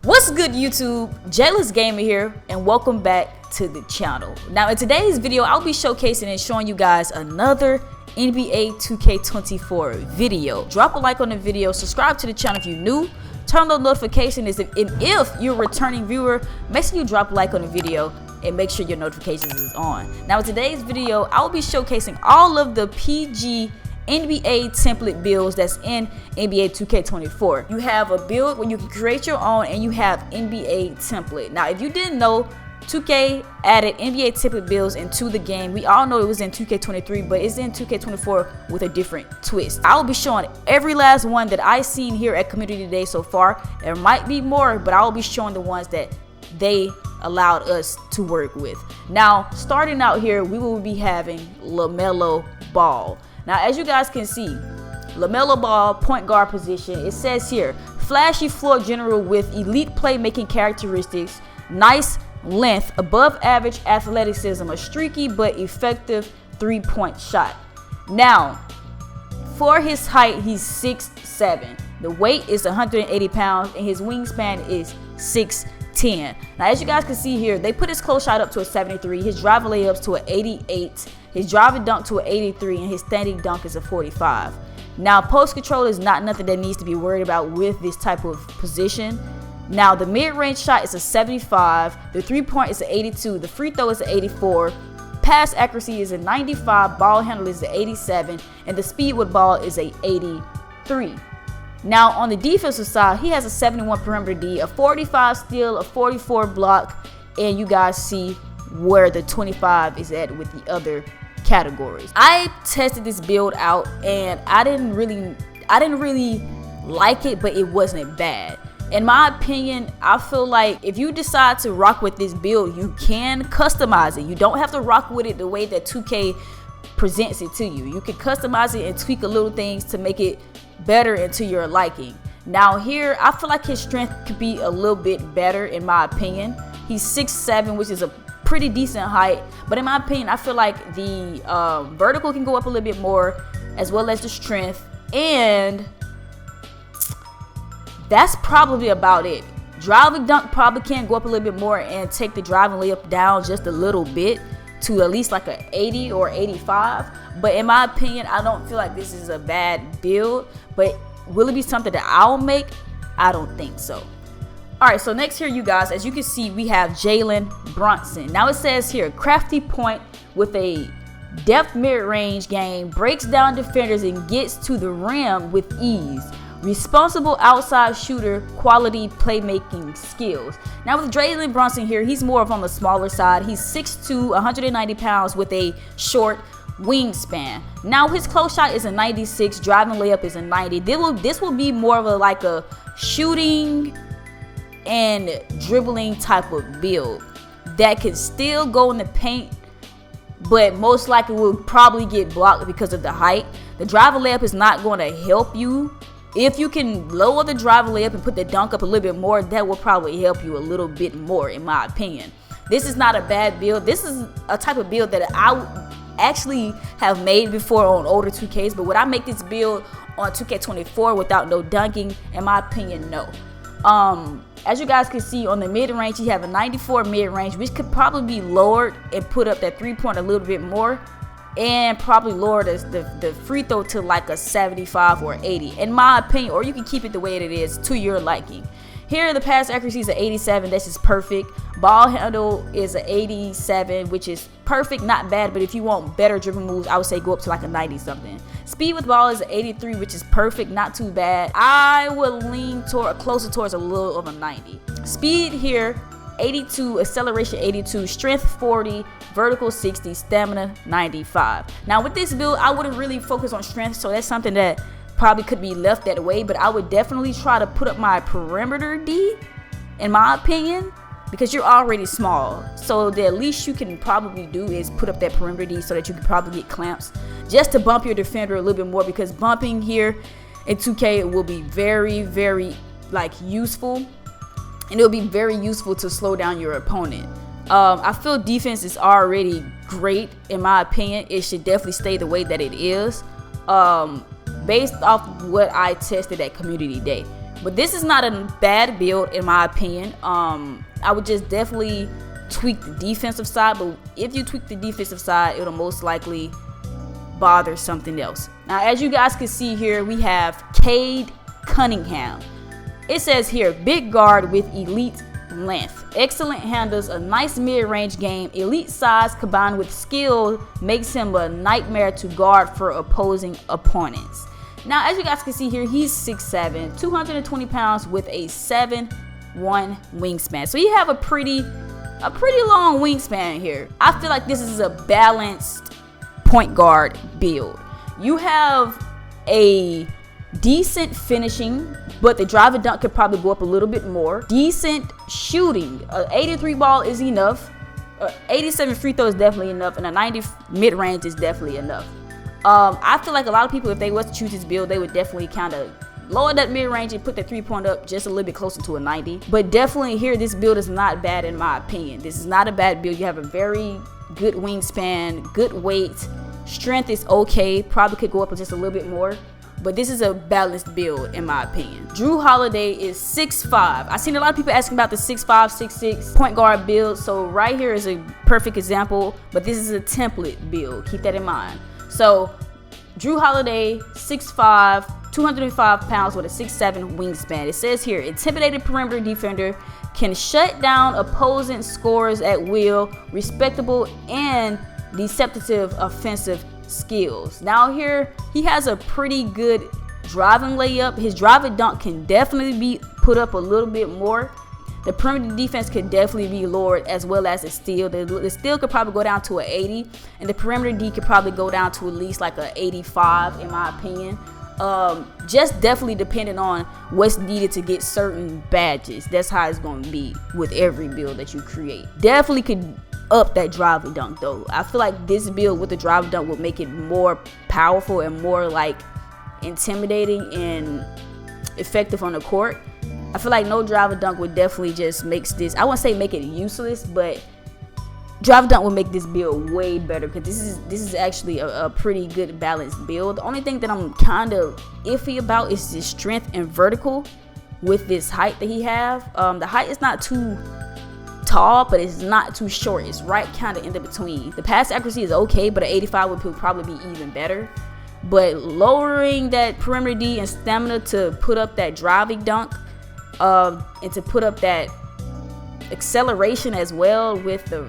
What's good, YouTube? Jalen's Gamer here, and welcome back to the channel. Now, in today's video, I'll be showcasing and showing you guys another NBA 2K24 video. Drop a like on the video, subscribe to the channel if you're new, turn on notifications, and if you're a returning viewer, make sure you drop a like on the video and make sure your notifications is on. Now, in today's video, I'll be showcasing all of the PG NBA template builds that's in NBA 2K24. You have a build where you can create your own, and you have NBA template. Now, if you didn't know, 2K added NBA template builds into the game. We all know it was in 2K23, but it's in 2K24 with a different twist. I'll be showing every last one that I've seen here at Community Day so far. There might be more, but I'll be showing the ones that they allowed us to work with. Now, starting out here, we will be having Lamelo Ball. Now, as you guys can see, Lamelo Ball, point guard position. It says here, flashy floor general with elite playmaking characteristics, nice length, above average athleticism, a streaky but effective three-point shot. Now, for his height, he's 6'7". The weight is 180 pounds, and his wingspan is 6'10". Now, as you guys can see here, they put his close shot up to a 73, his driving layups to an 88, his driving dunk to an 83, and his standing dunk is a 45. Now, post control is not nothing that needs to be worried about with this type of position. Now, the mid-range shot is a 75, the three-point is an 82, the free throw is an 84, pass accuracy is a 95, ball handle is an 87, and the speed with ball is a 83. Now, on the defensive side, he has a 71 perimeter D, a 45 steal, a 44 block, and you guys see where the 25 is at with the other categories. I tested this build out, and I didn't really like it, but it wasn't bad. In my opinion, I feel like if you decide to rock with this build, you can customize it. You don't have to rock with it the way that 2K presents it to you. You can customize it and tweak a little things to make it better and to your liking. Now here, I feel like his strength could be a little bit better in my opinion. He's 6'7", which is a pretty decent height, but in my opinion, I feel like the vertical can go up a little bit more, as well as the strength, and that's probably about it. Driving dunk probably can go up a little bit more and take the driving layup down just a little bit to at least like an 80 or 85. But in my opinion, I don't feel like this is a bad build. But will it be something that I'll make? I don't think so. Alright, so next here, you guys, as you can see, we have Jalen Bronson. Now it says here, crafty point with a depth mid-range game, breaks down defenders and gets to the rim with ease. Responsible outside shooter, quality playmaking skills. Now with Jalen Bronson here, he's more of on the smaller side. He's 6'2", 190 pounds with a short wingspan. Now his close shot is a 96, driving layup is a 90. This will be more of a shooting and dribbling type of build that can still go in the paint, but most likely will probably get blocked because of the height. The driving layup is not going to help you. If you can lower the driving layup and put the dunk up a little bit more, that will probably help you a little bit more, in my opinion. This is not a bad build. This is a type of build that I actually have made before on older 2Ks, but would I make this build on 2K24 without no dunking? In my opinion, no. As you guys can see, on the mid-range, you have a 94 mid-range, which could probably be lowered and put up that three-point a little bit more, and probably lower the free throw to like a 75 or 80, in my opinion, or you can keep it the way it is to your liking. Here, the pass accuracy is an 87. This is perfect. Ball handle is an 87, which is perfect, not bad, but if you want better dribble moves, I would say go up to like a 90 something. Speed with ball is an 83, which is perfect, not too bad. I would lean closer towards a little of a 90. Speed here, 82, acceleration 82, strength 40, vertical 60, stamina 95. Now with this build, I wouldn't really focus on strength, so that's something that probably could be left that way, but I would definitely try to put up my perimeter D, in my opinion, because you're already small. So the least you can probably do is put up that perimeter D so that you can probably get clamps, just to bump your defender a little bit more, because bumping here in 2K will be very, very useful, and it'll be very useful to slow down your opponent. I feel defense is already great, in my opinion. It should definitely stay the way that it is. Based off what I tested at Community Day. But this is not a bad build in my opinion. I would just definitely tweak the defensive side, but if you tweak the defensive side, it'll most likely bother something else. Now, as you guys can see here, we have Cade Cunningham. It says here, big guard with elite length, excellent handles, a nice mid-range game, elite size combined with skill makes him a nightmare to guard for opposing opponents. Now, as you guys can see here, he's 6'7", 220 pounds with a 7'1" wingspan. So you have a pretty long wingspan here. I feel like this is a balanced point guard build. You have a decent finishing, but the drive and dunk could probably go up a little bit more. Decent shooting. 83 ball is enough. 87 free throw is definitely enough, and a 90 mid-range is definitely enough. I feel like a lot of people, if they was to choose this build, they would definitely kind of lower that mid-range and put the 3-point up just a little bit closer to a 90. But definitely here, this build is not bad in my opinion. This is not a bad build. You have a very good wingspan, good weight. Strength is okay. Probably could go up just a little bit more. But this is a balanced build in my opinion. Jrue Holiday is 6'5". I've seen a lot of people asking about the 6'5", 6'6" point guard build. So right here is a perfect example, but this is a template build. Keep that in mind. So Jrue Holiday, 6'5", 205 pounds with a 6'7" wingspan. It says here, intimidated perimeter defender, can shut down opposing scorers at will, respectable and deceptive offensive skills. Now here, he has a pretty good driving layup. His drive and dunk can definitely be put up a little bit more. The perimeter defense could definitely be lowered, as well as the steal. The steal could probably go down to an 80, and the perimeter D could probably go down to at least like an 85 in my opinion. Just definitely depending on what's needed to get certain badges. That's how it's going to be with every build that you create. Definitely could up that drive and dunk though. I feel like this build with the drive and dunk will make it more powerful and more like intimidating and effective on the court. I feel like no drive and dunk would definitely just makes this, I wouldn't say make it useless, but drive and dunk will make this build way better, because this is actually a pretty good balanced build. The only thing that I'm kind of iffy about is his strength and vertical with this height that he have. The height is not too tall, but it's not too short. It's right kind of in the between. The pass accuracy is okay, but an 85 would probably be even better. But lowering that perimeter D and stamina to put up that driving dunk, and to put up that acceleration as well with the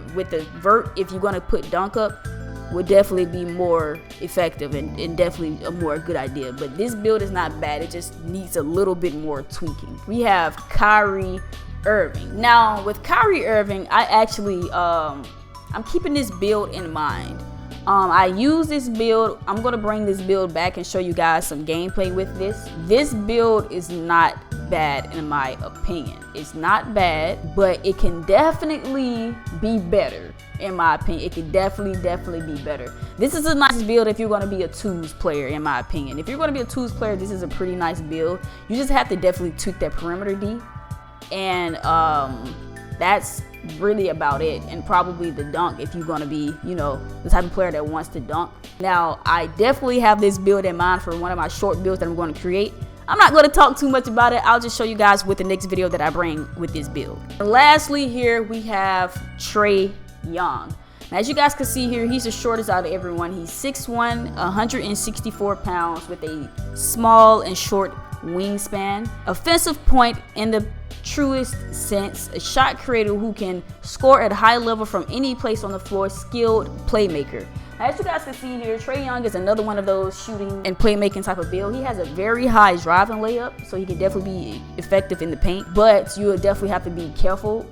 vert, if you're going to put dunk up, would definitely be more effective and definitely a more good idea. But this build is not bad. It just needs a little bit more tweaking. We have Kyrie Irving. Now with Kyrie Irving, I actually I'm keeping this build in mind. I use this build. I'm gonna bring this build back and show you guys some gameplay with this. This build is not bad in my opinion. It's not bad, but it can definitely be better in my opinion. It can definitely be better. This is a nice build if you're going to be a twos player in my opinion. If you're going to be a twos player, this is a pretty nice build. You just have to definitely tweak that perimeter D, and that's really about it. And probably the dunk if you're going to be, you know, the type of player that wants to dunk. Now I definitely have this build in mind for one of my short builds that I'm going to create. I'm not going to talk too much about it. I'll just show you guys with the next video that I bring with this build. And lastly here we have Trae Young. Now, as you guys can see here, he's the shortest out of everyone. He's 6'1", 164 pounds with a small and short wingspan. Offensive point in the truest sense, a shot creator who can score at a high level from any place on the floor, skilled playmaker. Now, as you guys can see here, Trae Young is another one of those shooting and playmaking type of build. He has a very high driving layup, so he can definitely be effective in the paint, but you will definitely have to be careful.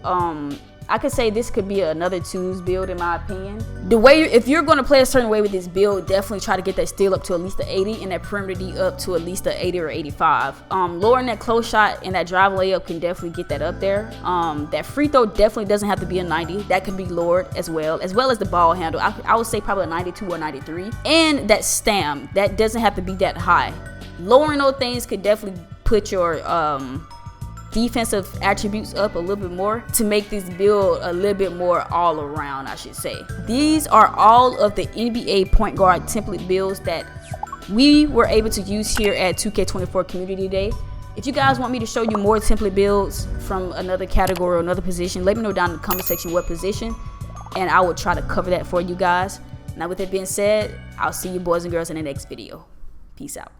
I could say this could be another twos build in my opinion. The way, if you're going to play a certain way with this build, definitely try to get that steal up to at least an 80 and that perimeter D up to at least an 80 or 85. Lowering that close shot and that drive layup can definitely get that up there. That free throw definitely doesn't have to be a 90. That can be lowered as well as the ball handle. I would say probably a 92 or 93. And that stam, that doesn't have to be that high. Lowering those things could definitely put your defensive attributes up a little bit more to make this build a little bit more all around, I should say. These are all of the NBA point guard template builds that we were able to use here at 2K24 Community Day. If you guys want me to show you more template builds from another category or another position, let me know down in the comment section what position, and I will try to cover that for you guys. Now with that being said, I'll see you boys and girls in the next video. Peace out.